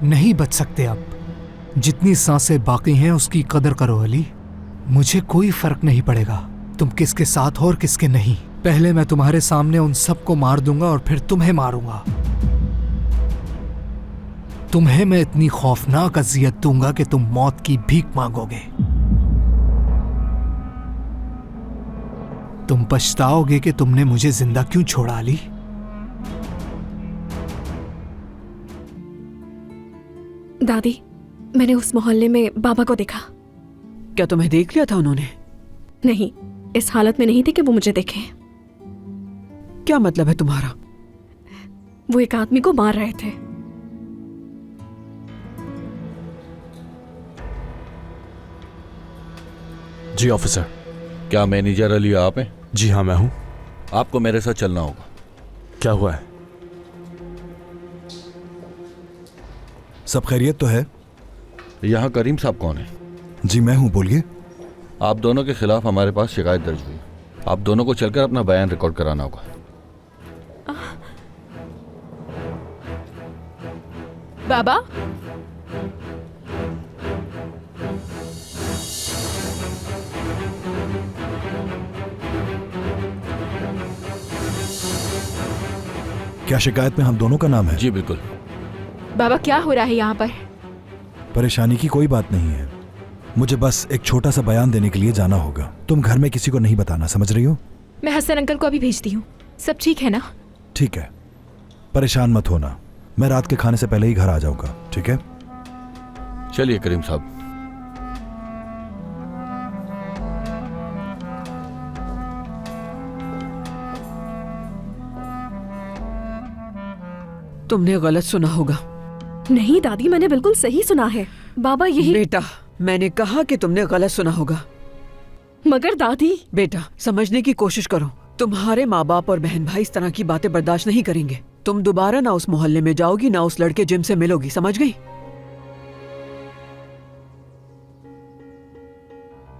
नहीं बच सकते अब। जितनी सांसें बाकी हैं उसकी कदर करो अली। मुझे कोई फर्क नहीं पड़ेगा तुम किसके साथ हो और किसके नहीं। पहले मैं तुम्हारे सामने उन सबको मार दूंगा और फिर तुम्हें मारूंगा। तुम्हें मैं इतनी खौफनाक अजियत दूंगा कि तुम मौत की भीख मांगोगे। तुम पछताओगे कि तुमने मुझे जिंदा क्यों छोड़ा अली। दादी, मैंने उस मोहल्ले में बाबा को देखा। क्या तुम्हें देख लिया था उन्होंने? नहीं, इस हालत में नहीं थे कि वो मुझे देखें। क्या मतलब है तुम्हारा? वो एक आदमी को मार रहे थे। जी ऑफिसर। क्या मैनेजर अली आप हैं? जी हाँ मैं हूँ। आपको मेरे साथ चलना होगा। क्या हुआ है? सब खैरियत तो है? यहाँ करीम साहब कौन है? जी मैं हूँ, बोलिए। आप दोनों के खिलाफ हमारे पास शिकायत दर्ज हुई। आप दोनों को चलकर अपना बयान रिकॉर्ड कराना होगा। बाबा, क्या शिकायत में हम दोनों का नाम है? जी बिल्कुल। बाबा क्या हो रहा है यहाँ पर? परेशानी की कोई बात नहीं है, मुझे बस एक छोटा सा बयान देने के लिए जाना होगा। तुम घर में किसी को नहीं बताना, समझ रही हो? मैं हसन अंकल को अभी भेजती हूँ। सब ठीक है ना? ठीक है, परेशान मत होना। मैं रात के खाने से पहले ही घर आ जाऊंगा, ठीक है? चलिए करीम साहब। तुमने गलत सुना होगा। नहीं दादी, मैंने बिल्कुल सही सुना है। बाबा यही। बेटा, मैंने कहा कि तुमने गलत सुना होगा। मगर दादी। बेटा, समझने की कोशिश करो। तुम्हारे माँ बाप और बहन भाई इस तरह की बातें बर्दाश्त नहीं करेंगे। तुम दोबारा ना उस मोहल्ले में जाओगी, ना उस लड़के जिम से मिलोगी, समझ गई?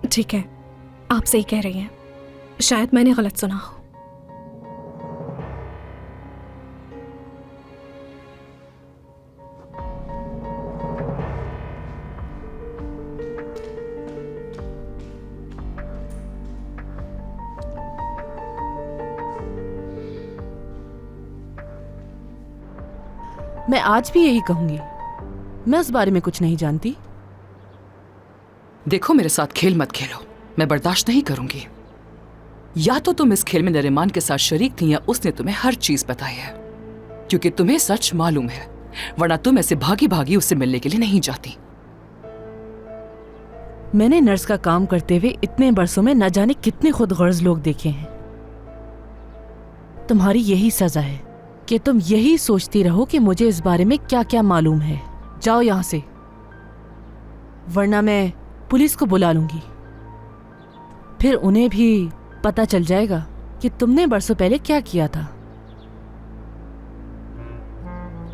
ठीक है, आप सही कह रही हैं। शायद मैंने गलत सुना हो। मैं आज भी यही कहूंगी, मैं उस बारे में कुछ नहीं जानती। देखो, मेरे साथ खेल मत खेलो, मैं बर्दाश्त नहीं करूंगी। या तो तुम इस खेल में नरीमान के साथ शरीक थी या उसने तुम्हें हर चीज बताई है, क्योंकि तुम्हें सच मालूम है, वरना तुम ऐसे भागी भागी उससे मिलने के लिए नहीं जाती। मैंने नर्स का काम करते हुए इतने बरसों में न जाने कितने खुदगर्ज लोग देखे हैं। तुम्हारी यही सजा है कि तुम यही सोचती रहो कि मुझे इस बारे में क्या क्या मालूम है। जाओ यहां से, वरना मैं पुलिस को बुला लूंगी। फिर उन्हें भी पता चल जाएगा कि तुमने बरसों पहले क्या किया था।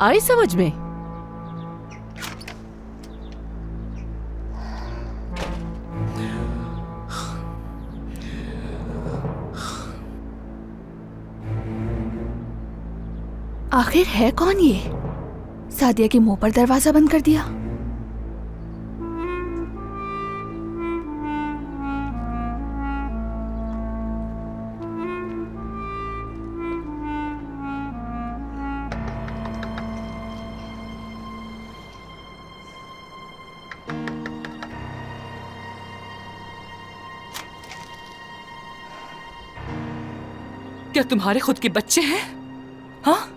आई समझ में? आखिर है कौन ये? सादिया के मुंह पर दरवाजा बंद कर दिया। क्या तुम्हारे खुद के बच्चे हैं? हाँ,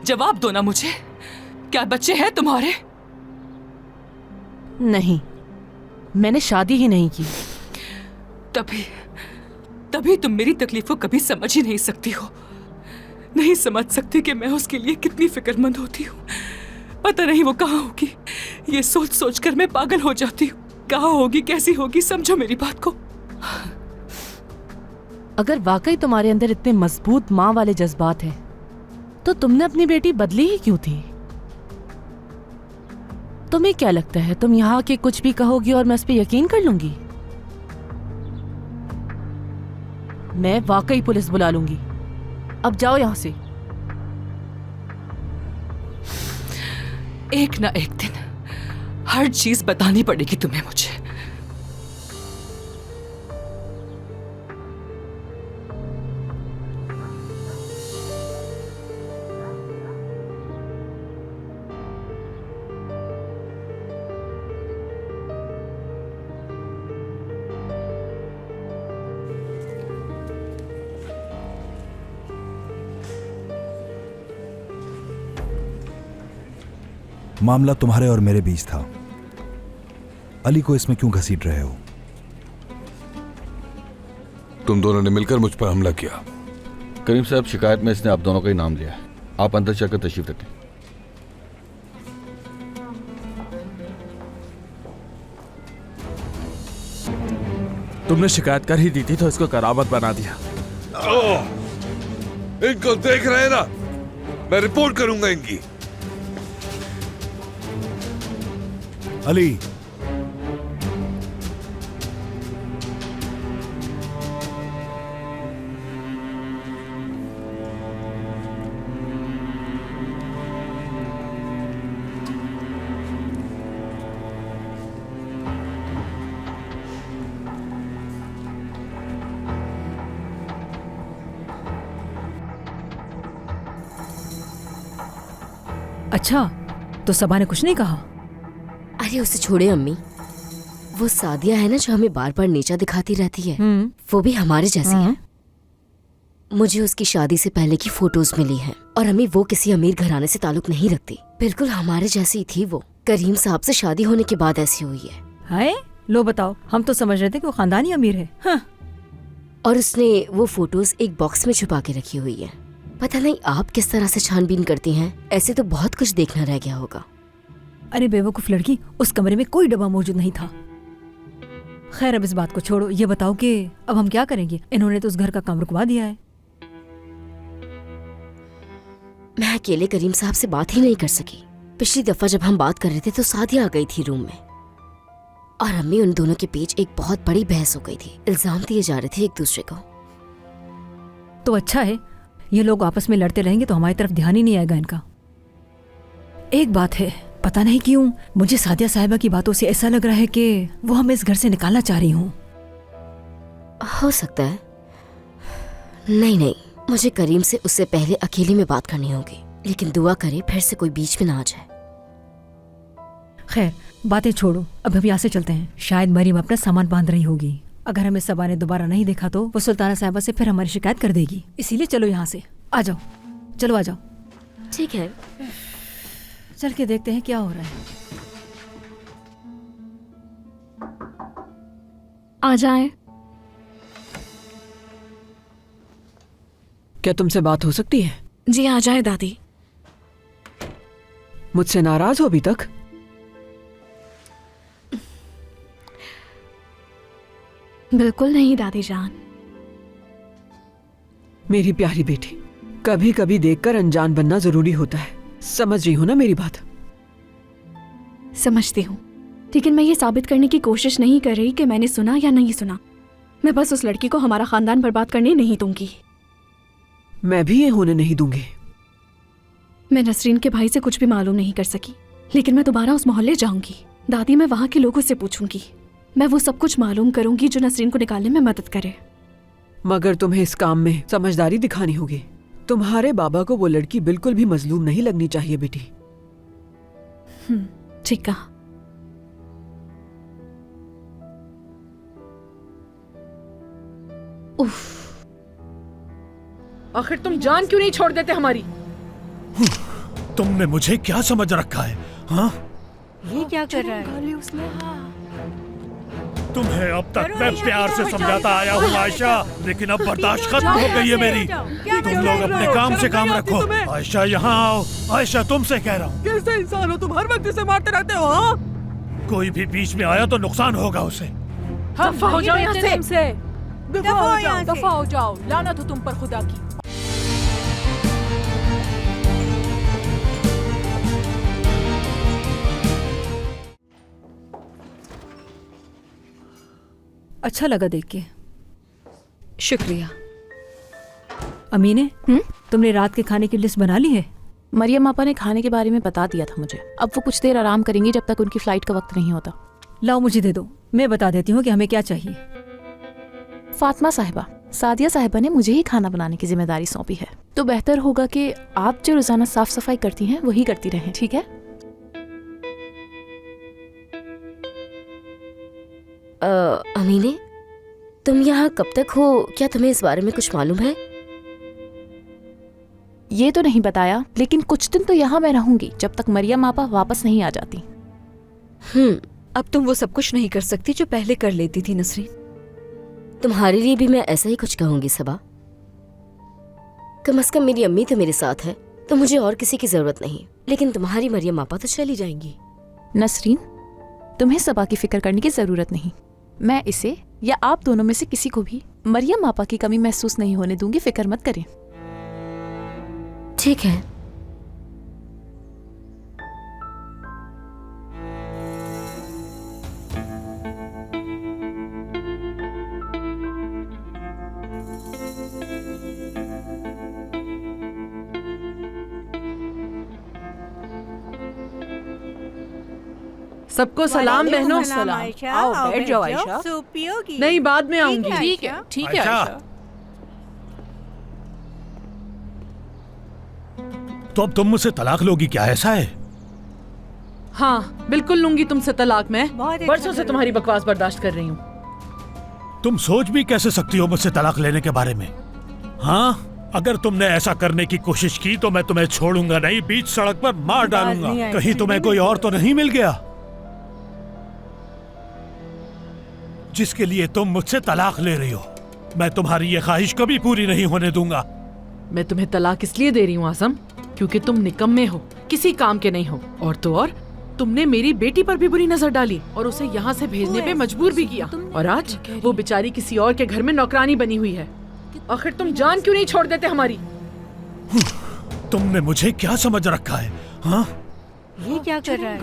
जवाब दो ना मुझे। क्या बच्चे हैं तुम्हारे? नहीं, मैंने शादी ही नहीं की। तभी तुम मेरी तकलीफ को कभी समझ ही नहीं सकती हो। नहीं समझ सकती कि मैं उसके लिए कितनी फिक्रमंद होती हूँ। पता नहीं वो कहाँ होगी, ये सोच सोच कर मैं पागल हो जाती हूँ। कहाँ होगी, कैसी होगी, समझो मेरी बात को। अगर वाकई तुम्हारे अंदर इतने मजबूत माँ वाले जज्बात हैं, तो तुमने अपनी बेटी बदली ही क्यों थी? तुम्हें क्या लगता है तुम यहाँ के कुछ भी कहोगी और मैं इस पे यकीन कर लूंगी? मैं वाकई पुलिस बुला लूंगी। अब जाओ यहाँ से। एक ना एक दिन हर चीज बतानी पड़ेगी तुम्हें मुझे। मामला तुम्हारे और मेरे बीच था। अली को इसमें क्यों घसीट रहे हो? तुम दोनों ने मिलकर मुझ पर हमला किया। करीम साहब, शिकायत में इसने आप दोनों का ही नाम लिया है। आप अंदर चलकर तशरीफ रखें। तुमने शिकायत कर ही दी थी तो इसको करामत बना दिया। इनको देख रहे हैं ना, मैं रिपोर्ट करूंगा इनकी। अली, अच्छा, तो सबा ने कुछ नहीं कहा? अरे उसे छोड़े अम्मी। वो सादिया है ना जो हमें बार बार नीचा दिखाती रहती है, वो भी हमारे जैसी है। मुझे उसकी शादी से पहले की फोटोज मिली हैं और अम्मी वो किसी अमीर घराने से ताल्लुक नहीं रखती, बिल्कुल हमारे जैसी थी वो। करीम साहब से शादी होने के बाद ऐसी हुई है। हाय, लो बताओ, हम तो समझ रहे थे कि वो खानदानी अमीर है। हाँ। और उसने वो फोटोज एक बॉक्स में छुपा के रखी हुई है। पता नहीं आप किस तरह से छानबीन करती हैं, ऐसे तो बहुत कुछ देखना रह गया होगा। अरे बेवकूफ लड़की, उस कमरे में कोई डब्बा मौजूद नहीं था। खैर अब इस बात को छोड़ो, ये बताओ कि अब हम क्या करेंगे? इन्होंने तो उस घर का काम रुकवा दिया है। मैं अकेले करीम साहब से बात ही नहीं कर सकी। पिछली दफा जब हम बात कर रहे थे तो सादिया आ गई थी रूम में और अम्मी उन दोनों के बीच एक बहुत बड़ी बहस हो गई थी। इल्जाम दिए जा रहे थे एक दूसरे को। तो अच्छा है, ये लोग आपस में लड़ते रहेंगे तो हमारी तरफ ध्यान ही नहीं आएगा इनका। एक बात है, पता नहीं क्यों मुझे सादिया साहिबा की बातों से ऐसा लग रहा है कि वो हमें इस घर से निकालना चाह रही हूँ। हो सकता है। नहीं, मुझे करीम से उससे पहले अकेले में बात करनी होगी, लेकिन दुआ करे फिर से कोई बीच में ना आ जाए। खैर बातें छोड़ो, अब हम यहाँ से चलते हैं। शायद मरीम अपना सामान बांध रही होगी। अगर हमें सबा ने दोबारा नहीं देखा तो वो सुल्ताना साहिबा से फिर हमारी शिकायत कर देगी। इसीलिए चलो यहाँ से आ जाओ। चलो आ जाओ। ठीक है, चल के देखते हैं क्या हो रहा है। आ जाए। क्या तुमसे बात हो सकती है? जी आ जाए दादी। मुझसे नाराज हो अभी तक? बिल्कुल नहीं दादी जान। मेरी प्यारी बेटी, कभी कभी देखकर अनजान बनना जरूरी होता है। समझ रही हो ना मेरी बात? समझती हूँ, लेकिन मैं ये साबित करने की कोशिश नहीं कर रही कि मैंने सुना या नहीं सुना। मैं बस उस लड़की को हमारा खानदान बर्बाद करने नहीं दूंगी। मैं भी ये होने नहीं दूंगी। मैं नसरीन के भाई से कुछ भी मालूम नहीं कर सकी, लेकिन मैं दोबारा उस मोहल्ले जाऊंगी। दादी, मैं वहां के लोगों से पूछूंगी। मैं वो सब कुछ मालूम करूंगी जो नसरीन को निकालने में मदद करे। मगर तुम्हें इस काम में समझदारी दिखानी होगी। तुम्हारे बाबा को वो लड़की बिल्कुल भी मजलूम नहीं लगनी चाहिए बेटी। ठीक कहा। आखिर तुम जान क्यों नहीं छोड़ देते हमारी? तुमने मुझे क्या समझ रखा है? हाँ, ये क्या कर रहा है? तुम्हें अब तक मैं प्यार से समझाता आया हूँ आयशा, लेकिन अब बर्दाश्त खत्म हो गई है मेरी। तुम लोग अपने काम से काम रखो। आयशा यहाँ आओ। आयशा, तुमसे कह रहा हूँ। कैसे इंसान हो तुम, हर वक्त इसे मारते रहते हो? हाँ? कोई भी बीच में आया तो नुकसान होगा उसे। दफा हो जाओ यहाँ से। दफा हो जाओ। लानत हो तुम पर खुदा की। अच्छा लगा देख के। शुक्रिया। अमीने, तुमने रात के खाने की लिस्ट बना ली है? मरियम आपा ने खाने के बारे में बता दिया था मुझे। अब वो कुछ देर आराम करेंगी जब तक उनकी फ्लाइट का वक्त नहीं होता। लाओ मुझे दे दो, मैं बता देती हूँ कि हमें क्या चाहिए। फातिमा साहिबा, सादिया साहिबा ने मुझे ही खाना बनाने की जिम्मेदारी सौंपी है, तो बेहतर होगा कि आप जो रोजाना साफ सफाई करती हैं वही करती रहें, ठीक है? अमीने, तुम यहाँ कब तक हो? क्या तुम्हें इस बारे में कुछ मालूम है? ये तो नहीं बताया, लेकिन कुछ दिन तो यहाँ मैं रहूंगी जब तक मरियम आपा वापस नहीं आ जाती। अब तुम वो सब कुछ नहीं कर सकती जो पहले कर लेती थी नसरीन। तुम्हारे लिए भी मैं ऐसा ही कुछ कहूंगी सबा। कम से कम मेरी अम्मी तो मेरे साथ है, तो मुझे और किसी की जरूरत नहीं। लेकिन तुम्हारी मरियम आपा तो चली जाएंगी। नसरीन, तुम्हें सबा की फिक्र करने की जरूरत नहीं। मैं इसे या आप दोनों में से किसी को भी मरियम आपा की कमी महसूस नहीं होने दूंगी, फिक्र मत करें। ठीक है। सबको सलाम बहनों। सलाम। आओ बैठ जाओ आयशा। नहीं, बाद में आऊंगी। ठीक है, ठीक है आयशा। तो अब तुम मुझसे तलाक लोगी क्या, ऐसा है? हाँ बिल्कुल लूंगी तुमसे तलाक। मैं बरसों से तुम्हारी बकवास बर्दाश्त कर रही हूँ। तुम सोच भी कैसे सकती हो मुझसे तलाक लेने के बारे में? हाँ, अगर तुमने ऐसा करने की कोशिश की तो मैं तुम्हें छोड़ूंगा नहीं, बीच सड़क पर मार डालूंगा। कहीं तुम्हें कोई और तो नहीं मिल गया जिसके लिए तुम मुझसे तलाक ले रही हो? मैं तुम्हारी ये ख्वाहिश कभी पूरी नहीं होने दूंगा। मैं तुम्हें तलाक इसलिए दे रही हूँ आजम, क्योंकि तुम निकम्मे हो, किसी काम के नहीं हो। और तो और तुमने मेरी बेटी पर भी बुरी नजर डाली और उसे यहाँ से भेजने पे मजबूर भी किया। और आज वो बेचारी किसी और के घर में नौकरानी बनी हुई है। आखिर तुम जान क्यों नहीं छोड़ देते हमारी? तुमने मुझे क्या समझ रखा है? हाँ, ये क्या कर रहा है?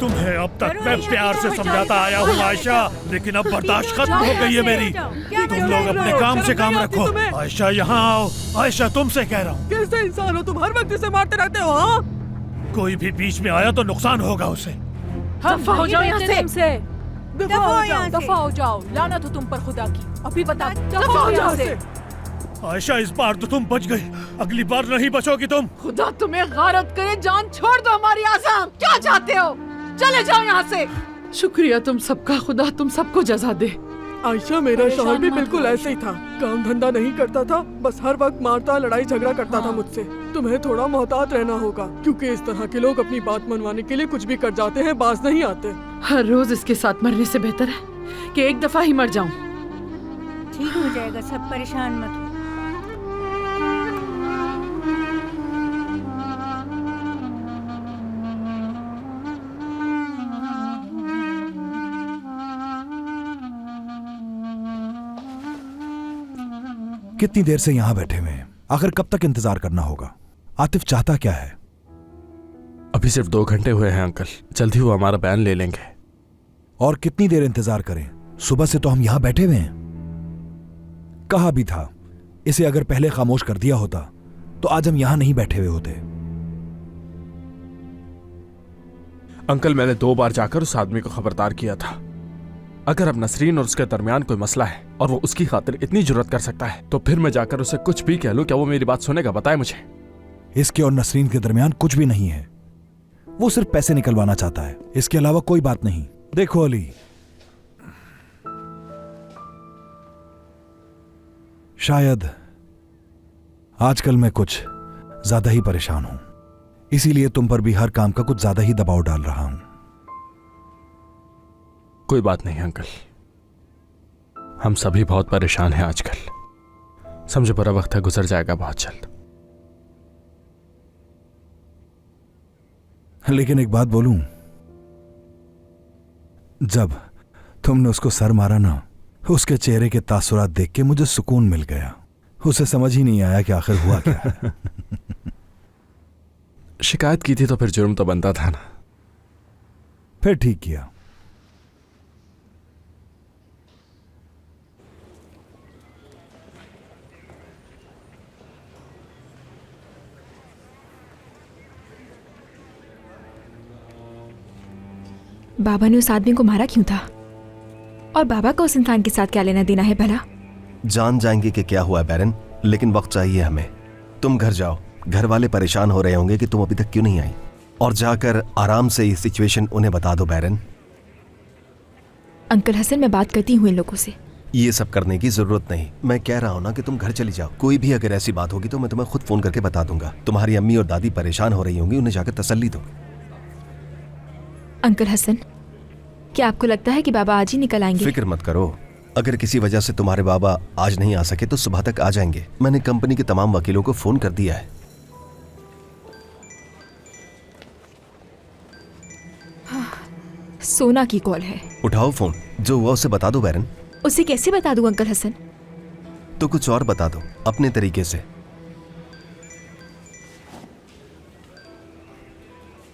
तुम्हें अब तक मैं प्यार से समझाता आया हूँ आयशा, लेकिन अब बर्दाश्त खत्म हो गई है मेरी। तुम लोग अपने काम से काम रखो। आयशा यहाँ आओ। आयशा, तुमसे कह रहा हूँ। कैसे इंसान हो तुम, हर वक्त इसे मारते रहते हो? हाँ, कोई भी बीच में आया तो नुकसान होगा उसे। दफा हो जाओ यहाँ से। दफा हो जाओ। लानत हो तुम पर खुदा की। अभी बता, दफा हो जाओ से। आयशा, इस बार तो तुम बच गई, अगली बार नहीं बचोगी तुम। खुदा तुम्हें गारत करे, जान छोड़ दो हमारी। आज़म, क्या चाहते हो? चले जाओ यहाँ से। शुक्रिया तुम सबका, खुदा तुम सबको जजा दे। आयशा, मेरा शौहर भी बिल्कुल ऐसे ही था। काम धंधा नहीं करता था, बस हर वक्त मारता, लड़ाई झगड़ा करता था मुझसे। तुम्हें थोड़ा मोहतात रहना होगा, क्योंकि इस तरह के लोग अपनी बात मनवाने के लिए कुछ भी कर जाते हैं, बाज नहीं आते। हर रोज इसके साथ मरने से बेहतर है कि एक दफा ही मर जाऊं। ठीक हो जाएगा, सब परेशान मत हो। कितनी देर से यहां बैठे हुए हैं? आखिर कब तक इंतजार करना होगा? आतिफ चाहता क्या है? अभी सिर्फ 2 घंटे हुए हैं अंकल, जल्दी वो हमारा बयान ले लेंगे। और कितनी देर इंतजार करें? सुबह से तो हम यहां बैठे हुए हैं। कहा भी था, इसे अगर पहले खामोश कर दिया होता तो आज हम यहां नहीं बैठे हुए होते। अंकल, मैंने 2 बार जाकर उस आदमी को खबरदार किया था। अगर अब नसरीन और उसके दरमियान कोई मसला है और वो उसकी खातिर इतनी जुर्रत कर सकता है, तो फिर मैं जाकर उसे कुछ भी कह लूं, क्या वो मेरी बात सुनेगा? बताए मुझे। इसके और नसरीन के दरमियान कुछ भी नहीं है। वो सिर्फ पैसे निकलवाना चाहता है, इसके अलावा कोई बात नहीं। देखो अली, शायद आजकल मैं कुछ ज्यादा ही परेशान हूं, इसीलिए तुम पर भी हर काम का कुछ ज्यादा ही दबाव डाल रहा हूं। कोई बात नहीं अंकल, हम सभी बहुत परेशान हैं आजकल। समझो बुरा वक्त है, गुजर जाएगा बहुत जल्द। लेकिन एक बात बोलूं, जब तुमने उसको सर मारा ना, उसके चेहरे के तासुरात देख के मुझे सुकून मिल गया। उसे समझ ही नहीं आया कि आखिर हुआ क्या है। शिकायत की थी तो फिर जुर्म तो बनता था ना। फिर ठीक किया। बाबा ने उस आदमी को मारा क्यों था? और बाबा का उस इंसान के साथ क्या लेना देना है भला? जान जाएंगे कि क्या हुआ बैरन, लेकिन वक्त चाहिए हमें। तुम घर जाओ, घर वाले परेशान हो रहे होंगे कि तुम अभी तक क्यों नहीं आई, और जाकर आराम से ये सिचुएशन उन्हें बता दो बैरन। अंकल हसन, मैं बात करती हूँ इन लोगों से। ये सब करने की जरूरत नहीं, मैं कह रहा हूँ ना कि तुम घर चली जाओ। कोई भी अगर ऐसी बात होगी तो मैं तुम्हें खुद फोन करके बता दूंगा। तुम्हारी अम्मी और दादी परेशान हो रही होंगी, उन्हें जाकर तसल्ली दो। अंकल हसन, क्या आपको लगता है कि बाबा आज ही निकल आएंगे? फिक्र मत करो, अगर किसी वजह से तुम्हारे बाबा आज नहीं आ सके तो सुबह तक आ जाएंगे। मैंने कंपनी के तमाम वकीलों को फोन कर दिया है। सोना की कॉल है। उठाओ फोन, जो हुआ उसे बता दो बैरन। उसे कैसे बता दूं अंकल हसन? तो कुछ और बता दो अपने तरीके से।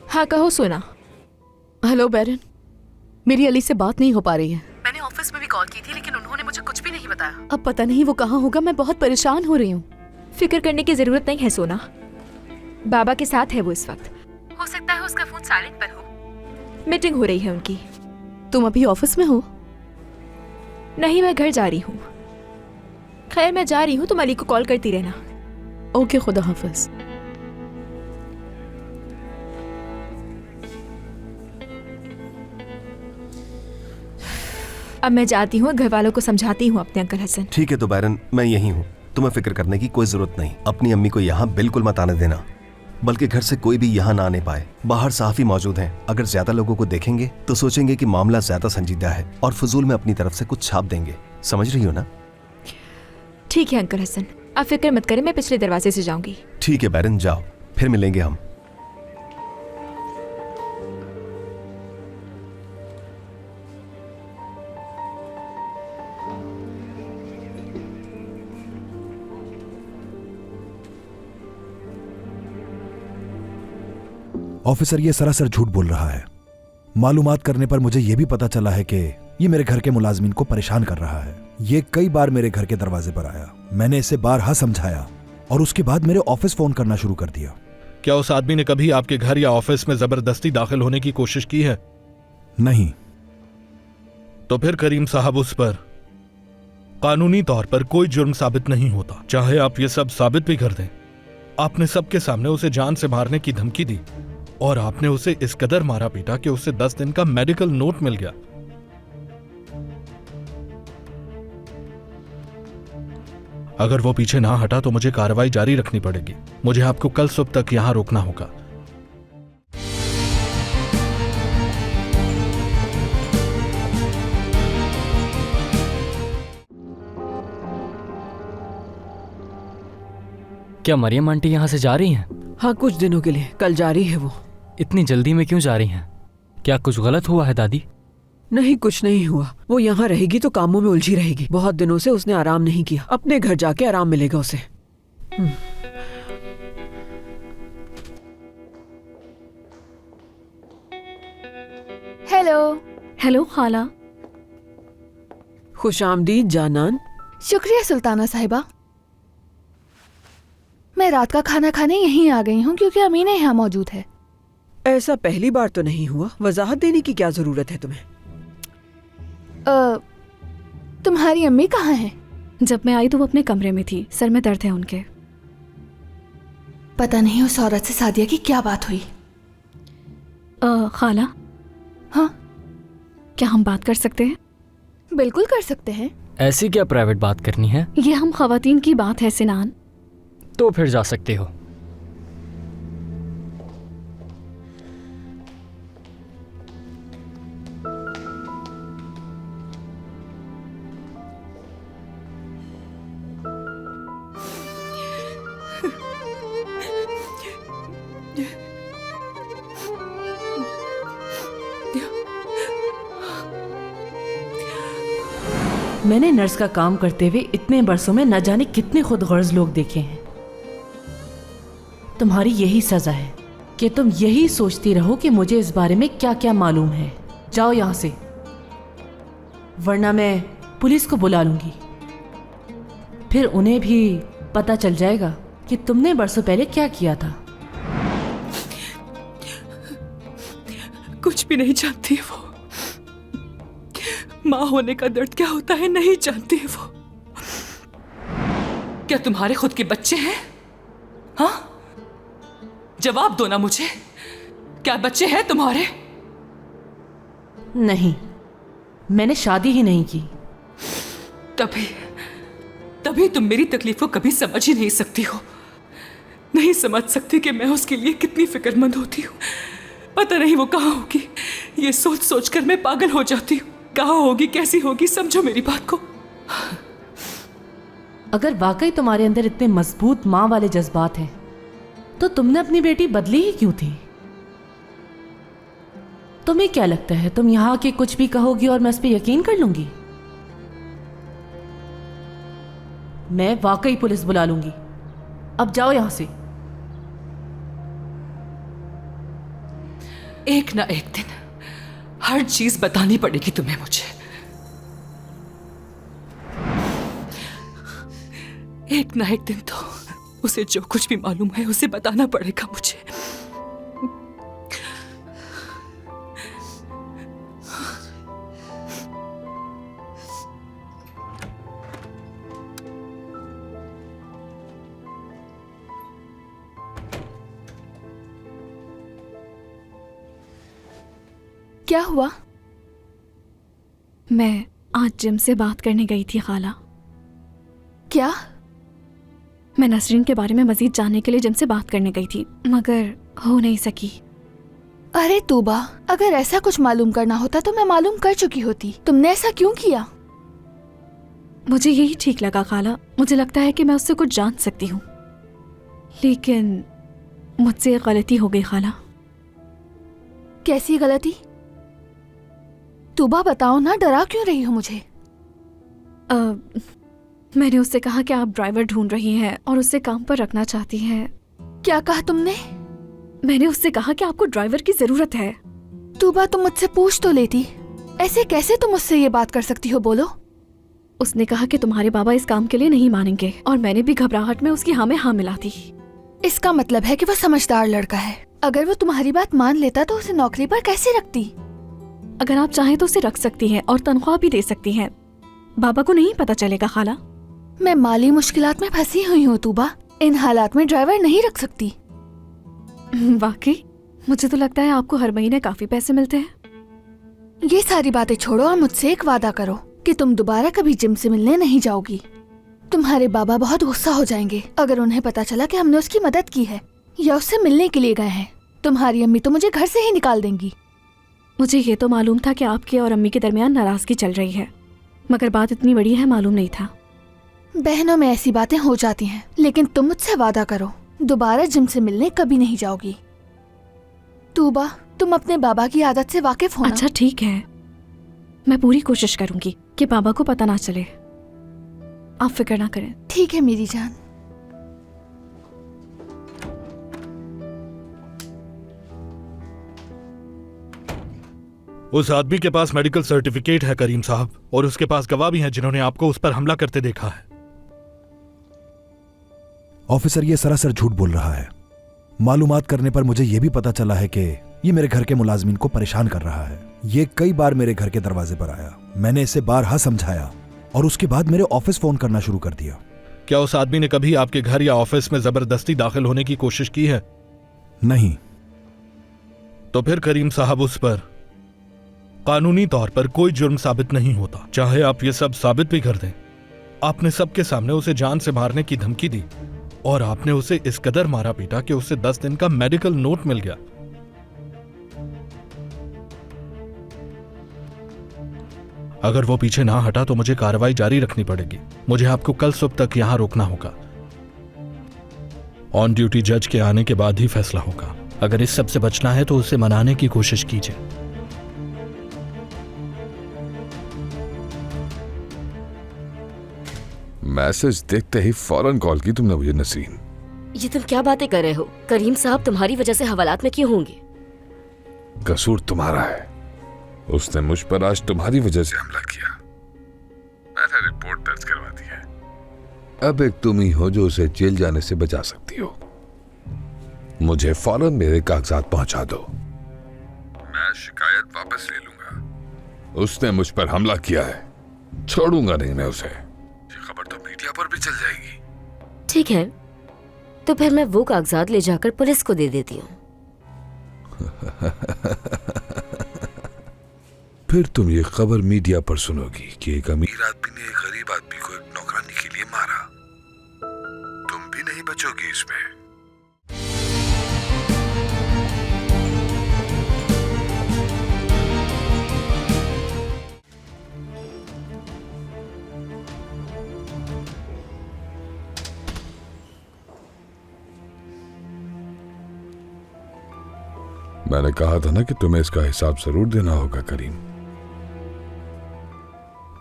हाँ कहो सोना। हेलो बैरन, मेरी अली से बात नहीं हो पा रही है। मैंने ऑफिस में भी कॉल की थी लेकिन उन्होंने मुझे कुछ भी नहीं बताया। अब पता नहीं वो कहाँ होगा, मैं बहुत परेशान हो रही हूँ। फिक्र करने की जरूरत नहीं है सोना, बाबा के साथ है वो इस वक्त। हो सकता है उसका फोन साइलेंट पर हो। मीटिंग हो रही है उनकी। तुम अभी ऑफिस में हो? नहीं, मैं घर जा रही हूँ। खैर मैं जा रही हूँ, तुम अली को कॉल करती रहना। ओके, खुदा हाफिज। अब मैं जाती हूँ, घर वालों को समझाती हूँ अपने अंकल हसन। ठीक है तो बैरन, मैं यही हूँ, तुम्हें फिक्र करने की कोई जरूरत नहीं। अपनी अम्मी को यहाँ बिल्कुल मत आने देना, बल्कि घर से कोई भी यहाँ ना आने पाए। बाहर साफी मौजूद हैं, अगर ज्यादा लोगों को देखेंगे तो सोचेंगे कि मामला ज्यादा संजीदा है और फजूल में अपनी तरफ से कुछ छाप देंगे। समझ रही हो ना? ठीक है अंकल हसन, आप फिक्र मत करें, मैं पिछले दरवाजे से जाऊंगी। ठीक है बैरन, जाओ, फिर मिलेंगे हम। ऑफिसर ये सरासर झूठ बोल रहा है। मालूमात करने पर मुझे यह भी पता चला है कि ये मेरे घर के मुलाजमीन को परेशान कर रहा है। ये कई बार मेरे घर के दरवाजे पर आया, मैंने इसे बारहा समझाया और उसके बाद मेरे ऑफिस फोन करना शुरू कर दिया। क्या उस आदमी ने कभी आपके घर या ऑफिस में जबरदस्ती दाखिल होने की कोशिश की है? नहीं। तो फिर करीम साहब, उस पर कानूनी तौर पर कोई जुर्म साबित नहीं होता, चाहे आप ये सब साबित भी कर दें। आपने सबके सामने उसे जान से मारने की धमकी दी और आपने उसे इस कदर मारा पीटा कि उसे 10 दिन का मेडिकल नोट मिल गया। अगर वो पीछे ना हटा तो मुझे कार्रवाई जारी रखनी पड़ेगी। मुझे आपको कल सुबह तक यहां रोकना होगा। क्या मरियम आंटी यहाँ से जा रही हैं? हाँ, कुछ दिनों के लिए, कल जा रही है वो। इतनी जल्दी में क्यों जा रही हैं? क्या कुछ गलत हुआ है दादी? नहीं, कुछ नहीं हुआ। वो यहाँ रहेगी तो कामों में उलझी रहेगी। बहुत दिनों से उसने आराम नहीं किया, अपने घर जाके आराम मिलेगा उसे। हेलो। हेलो खाला। खुशामदीद जानान। शुक्रिया सुल्ताना साहिबा। मैं रात का खाना खाने यहीं आ गई हूँ क्योंकि अमीना यहाँ मौजूद है। ऐसा पहली बार तो नहीं हुआ। वजाहत देने की क्या जरूरत है तुम्हें? तुम्हारी अम्मी कहाँ है? जब मैं आई तो वो अपने कमरे में थी, सर में दर्द है उनके। पता नहीं उस औरत से सादिया की क्या बात हुई। खाला। हाँ, क्या हम बात कर सकते हैं? बिल्कुल कर सकते हैं। ऐसी क्या प्राइवेट बात करनी है? ये हम खवातीन की बात है सिनान। तो फिर जा सकते हो। मैंने नर्स का काम करते हुए इतने बरसों में न जाने कितने खुदगर्ज लोग देखे हैं। तुम्हारी यही सजा है कि तुम यही सोचती रहो कि मुझे इस बारे में क्या क्या मालूम है। जाओ यहां से, वरना मैं पुलिस को बुला लूंगी। फिर उन्हें भी पता चल जाएगा कि तुमने बरसों पहले क्या किया था। कुछ भी नहीं जानती वो। माँ होने का दर्द क्या होता है नहीं जानती है वो। क्या तुम्हारे खुद के बच्चे हैं? हाँ, जवाब दो ना मुझे, क्या बच्चे हैं तुम्हारे? नहीं, मैंने शादी ही नहीं की। तभी तुम मेरी तकलीफ को कभी समझ ही नहीं सकती हो। नहीं समझ सकती कि मैं उसके लिए कितनी फिक्रमंद होती हूँ। पता नहीं वो कहाँ होगी, ये सोच सोच कर मैं पागल हो जाती हूँ। कहाँ होगी, कैसी होगी, समझो मेरी बात को। अगर वाकई तुम्हारे अंदर इतने मजबूत माँ वाले जज्बात हैं, तो तुमने अपनी बेटी बदली ही क्यों थी? तुम्हें क्या लगता है तुम यहाँ आके कुछ भी कहोगी और मैं उस पर यकीन कर लूंगी? मैं वाकई पुलिस बुला लूंगी। अब जाओ यहां से। एक ना एक दिन हर चीज बतानी पड़ेगी तुम्हें मुझे। एक ना एक दिन तो उसे जो कुछ भी मालूम है उसे बताना पड़ेगा मुझे। क्या हुआ? मैं आज जिम से बात करने गई थी खाला। क्या? मैं नसरीन के बारे में मजीद जानने के लिए जिम से बात करने गई थी, मगर हो नहीं सकी। अरे तूबा, अगर ऐसा कुछ मालूम करना होता तो मैं मालूम कर चुकी होती। तुमने ऐसा क्यों किया? मुझे यही ठीक लगा खाला। मुझे लगता है कि मैं उससे कुछ जान सकती हूँ, लेकिन मुझसे एक गलती हो गई खाला। कैसी गलती? तूबा बताओ ना, डरा क्यों रही हो मुझे? मैंने उससे कहा कि आप ड्राइवर ढूंढ रही हैं और उससे काम पर रखना चाहती हैं। क्या कहा तुमने? मैंने उससे कहा कि आपको ड्राइवर की जरूरत है। तूबा, तुम मुझसे पूछ तो लेती। ऐसे कैसे तुम मुझसे ये बात कर सकती हो, बोलो? उसने कहा कि तुम्हारे बाबा इस काम के लिए नहीं मानेंगे, और मैंने भी घबराहट में उसकी हाँ में हाँ मिला दी। इसका मतलब है कि वो समझदार लड़का है। अगर वो तुम्हारी बात मान लेता तो उसे नौकरी पर कैसे रखती? अगर आप चाहें तो उसे रख सकती हैं और तनख्वाह भी दे सकती हैं। बाबा को नहीं पता चलेगा खाला। मैं माली मुश्किलात में फंसी हुई हूँ तूबा। इन हालात में ड्राइवर नहीं रख सकती। वाकई? मुझे तो लगता है आपको हर महीने काफी पैसे मिलते हैं। ये सारी बातें छोड़ो और मुझसे एक वादा करो कि तुम दोबारा कभी जिम से मिलने नहीं जाओगी। तुम्हारे बाबा बहुत गुस्सा हो जाएंगे अगर उन्हें पता चला कि हमने उसकी मदद की है या उससे मिलने के लिए गए हैं। तुम्हारी अम्मी तो मुझे घर से ही निकाल देंगी। मुझे ये तो मालूम था कि आपके और अम्मी के दरमियान नाराजगी चल रही है, मगर बात इतनी बड़ी है मालूम नहीं था। बहनों में ऐसी बातें हो जाती हैं, लेकिन तुम मुझसे वादा करो दोबारा जिम से मिलने कभी नहीं जाओगी। तूबा, तुम अपने बाबा की आदत से वाकिफ हो ना? अच्छा ठीक है, मैं पूरी कोशिश करूंगी कि बाबा को पता ना चले। आप फिक्र ना करें। ठीक है मेरी जान। उस आदमी के पास मेडिकल सर्टिफिकेट है करीम साहब, और उसके पास गवाह भी हैं जिन्होंने आपको उस पर हमला करते देखा है। ऑफिसर, ये सरासर झूठ बोल रहा है। मालूमात करने पर मुझे यह भी पता चला है कि ये मेरे घर के मुलाजमीन को परेशान कर रहा है। ये कई बार मेरे घर के दरवाजे पर आया। मैंने इसे बारहा समझाया और उसके बाद मेरे ऑफिस फोन करना शुरू कर दिया। क्या उस आदमी ने कभी आपके घर या ऑफिस में जबरदस्ती दाखिल होने की कोशिश की है? नहीं। तो फिर करीम साहब, उस पर कानूनी तौर पर कोई जुर्म साबित नहीं होता, चाहे आप ये सब साबित भी कर दें। आपने सबके सामने उसे जान से मारने की धमकी दी और आपने उसे इस कदर मारा पीटा कि उसे 10 दिन का मेडिकल नोट मिल गया। अगर वो पीछे ना हटा तो मुझे कार्रवाई जारी रखनी पड़ेगी। मुझे आपको कल सुबह तक यहां रोकना होगा। ऑन ड्यूटी जज के आने के बाद ही फैसला होगा। अगर इस सब से बचना है तो उसे मनाने की कोशिश कीजिए। मैसेज देखते ही फौरन कॉल की तुमने मुझे नसीन। ये तुम क्या बातें कर रहे हो? करीम साहब तुम्हारी वजह से हवालात में क्यों होंगे? कसूर तुम्हारा है। उसने मुझ पर आज तुम्हारी वजह से हमला किया। मैंने रिपोर्ट दर्ज करवा दी है। अब एक तुम ही हो जो उसे जेल जाने से बचा सकती हो। मुझे फौरन मेरे कागजात पहुंचा दो। मैं शिकायत वापस ले लूंगा। उसने मुझ पर हमला किया है, छोड़ूंगा नहीं मैं उसे। ये खबर तो मीडिया पर भी चल जाएगी। ठीक है, तो फिर मैं वो कागजात ले जाकर पुलिस को दे देती हूँ। फिर तुम ये खबर मीडिया पर सुनोगी कि एक अमीर आदमी ने एक गरीब आदमी को एक नौकरानी के लिए मारा। तुम भी नहीं बचोगी इसमें। मैंने कहा था ना कि तुम्हें इसका हिसाब जरूर देना होगा करीम।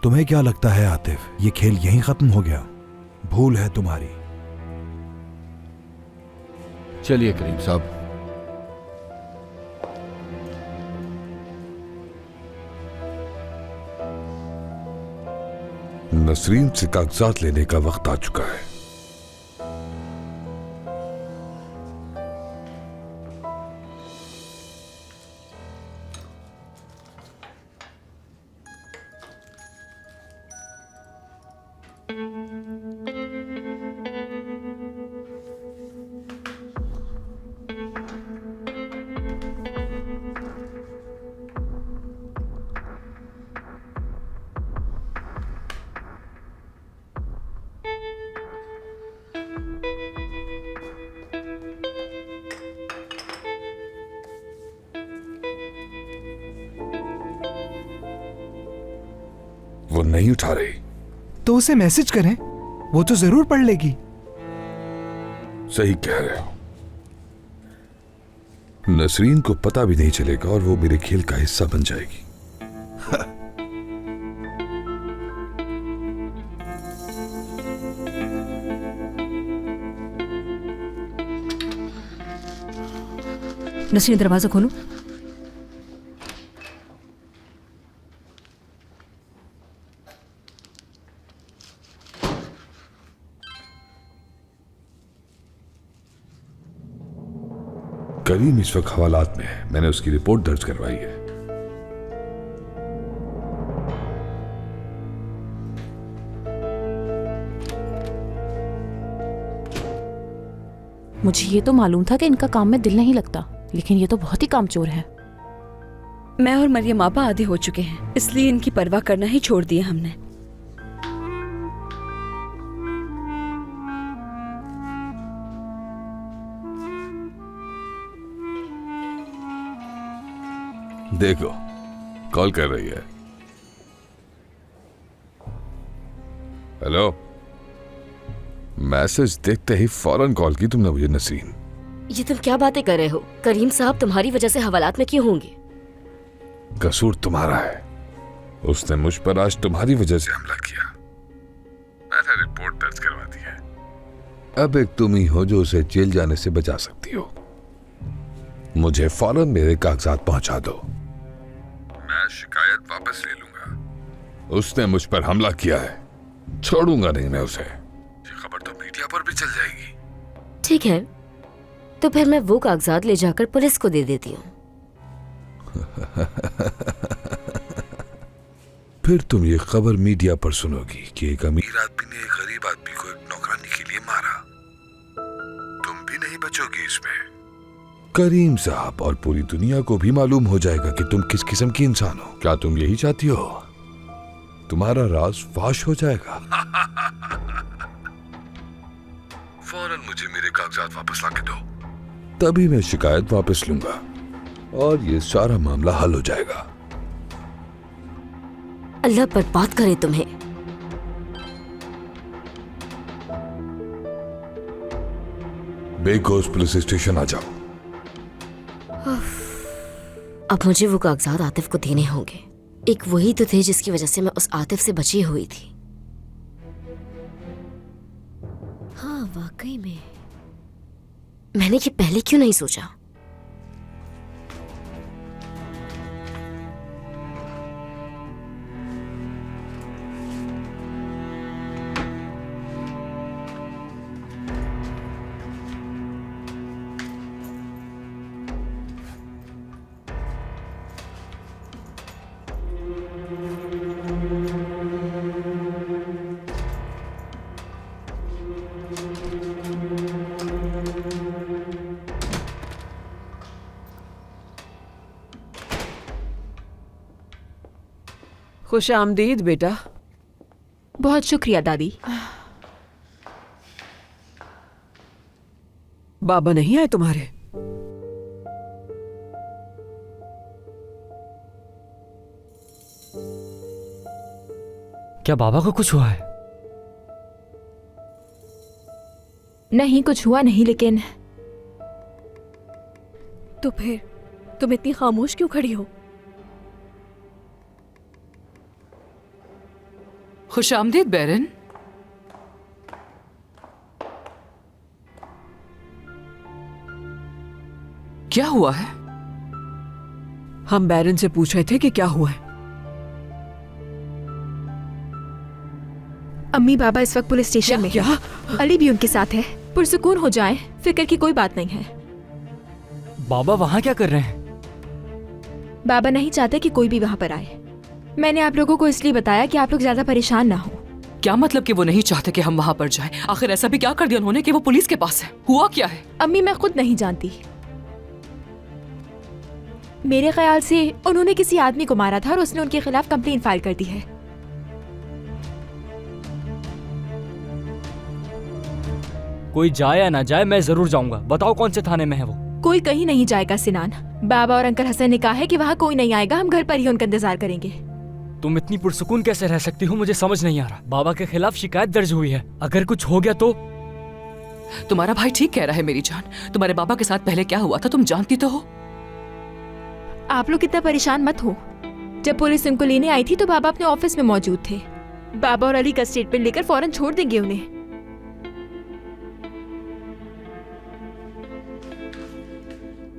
तुम्हें क्या लगता है आतिफ, ये खेल यहीं खत्म हो गया? भूल है तुम्हारी। चलिए करीम साहब। नसरीन से कागजात लेने का वक्त आ चुका है। वो नहीं उठा रही। तो उसे मैसेज करें, वो तो जरूर पढ़ लेगी। सही कह रहे हो। नसरीन को पता भी नहीं चलेगा और वो मेरे खेल का हिस्सा बन जाएगी। नसरीन, दरवाजा खोलो। करीम इस वक्त हवालात में है। मैंने उसकी रिपोर्ट दर्ज करवाई है। मुझे ये तो मालूम था कि इनका काम में दिल नहीं लगता, लेकिन ये तो बहुत ही कामचोर है। मैं और मरियम आपा आधे हो चुके हैं, इसलिए इनकी परवाह करना ही छोड़ दिया हमने। देखो, कॉल कर रही है। हेलो। मैसेज देखते ही फौरन कॉल की तुमने मुझे नसरीन। ये तुम क्या बातें कर रहे हो? करीम साहब तुम्हारी वजह से हवालात में क्यों होंगे? कसूर तुम्हारा है। उसने मुझ पर आज तुम्हारी वजह से हमला किया। मैंने रिपोर्ट दर्ज करवा दी है। अब एक तुम ही हो जो उसे जेल जाने से बचा सकती हो। मुझे फौरन मेरे कागजात पहुंचा दो। मैं शिकायत वापस ले लूंगा। उसने मुझ पर हमला किया है, छोड़ूंगा नहीं मैं उसे। ये खबर तो मीडिया पर भी चल जाएगी। ठीक है, तो फिर मैं वो कागजात ले जाकर पुलिस को दे देती हूँ। फिर तुम ये खबर मीडिया पर सुनोगी कि एक अमीर आदमी ने एक गरीब आदमी को एक नौकरानी के लिए मारा। तुम भी नहीं बचोगी इसमें। करीम साहब और पूरी दुनिया को भी मालूम हो जाएगा कि तुम किस किस्म की इंसान हो। क्या तुम यही चाहती हो? तुम्हारा राज फाश हो जाएगा। फौरन मुझे मेरे कागजात वापस लाके दो, तभी मैं शिकायत वापस लूंगा और ये सारा मामला हल हो जाएगा। अल्लाह बर्बाद करे तुम्हें। बेगोस पुलिस स्टेशन आ जाओ। अब मुझे वो कागजात आतिफ को देने होंगे। एक वही तो थे जिसकी वजह से मैं उस आतिफ से बची हुई थी। हाँ, वाकई में मैंने ये पहले क्यों नहीं सोचा? खुश आमदीद बेटा। बहुत शुक्रिया दादी। बाबा नहीं आए तुम्हारे? क्या बाबा को कुछ हुआ है? नहीं, कुछ हुआ नहीं, लेकिन तो फिर तुम इतनी खामोश क्यों खड़ी हो? खुशामदीद बैरन। क्या हुआ है? हम बैरन से पूछ रहे थे कि क्या हुआ है। अम्मी बाबा इस वक्त पुलिस स्टेशन में क्या? है। अली भी उनके साथ है। पुरसुकून हो जाएं, फिक्र की कोई बात नहीं है। बाबा वहाँ क्या कर रहे हैं? बाबा नहीं चाहते कि कोई भी वहाँ पर आए। मैंने आप लोगों को इसलिए बताया कि आप लोग ज्यादा परेशान ना हो। क्या मतलब कि वो नहीं चाहते कि हम वहाँ पर जाएं? आखिर ऐसा भी क्या कर दिया उन्होंने कि वो पुलिस के पास है? हुआ क्या है? अम्मी मैं खुद नहीं जानती। मेरे ख्याल से उन्होंने किसी आदमी को मारा था और उसने उनके खिलाफ कंप्लेंट फाइल कर दी है। कोई जाए या ना जाए मैं जरूर जाऊंगा। बताओ कौन से थाने में है वो? कोई कहीं नहीं जाएगा सिनान। बाबा और अंकल हसन ने कहा है कि वहाँ कोई नहीं आएगा। हम घर पर ही उनका इंतजार करेंगे। तुम इतनी पुरसुकून कैसे रह सकती हो? मुझे समझ नहीं आ रहा। बाबा के खिलाफ शिकायत दर्ज हुई है, अगर कुछ हो गया तो? तुम्हारा भाई ठीक कह रहा है मेरी जान। तुम्हारे बाबा के साथ पहले क्या हुआ था तुम जानती तो हो। आप लोग इतना परेशान मत हो। जब पुलिस उनको लेने आई थी तो बाबा अपने ऑफिस में मौजूद थे। बाबा और अली का स्टेटमेंट लेकर फौरन छोड़ देंगे उन्हें।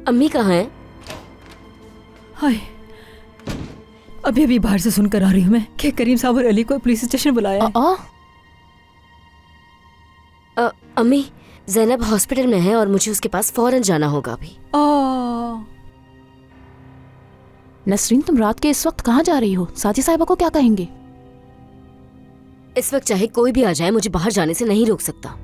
अम्मी कहाँ हैं? हाय, अभी अभी बाहर से सुनकर आ रही हूँ मैं कि करीम साहब और अली को पुलिस स्टेशन बुलाया है। अम्मी, जैनब हॉस्पिटल में है और मुझे उसके पास फौरन जाना होगा अभी। नसरीन, तुम रात के इस वक्त कहाँ जा रही हो? साथी साहिबा को क्या कहेंगे? इस वक्त चाहे कोई भी आ जाए मुझे बाहर जाने से नहीं रोक सकता।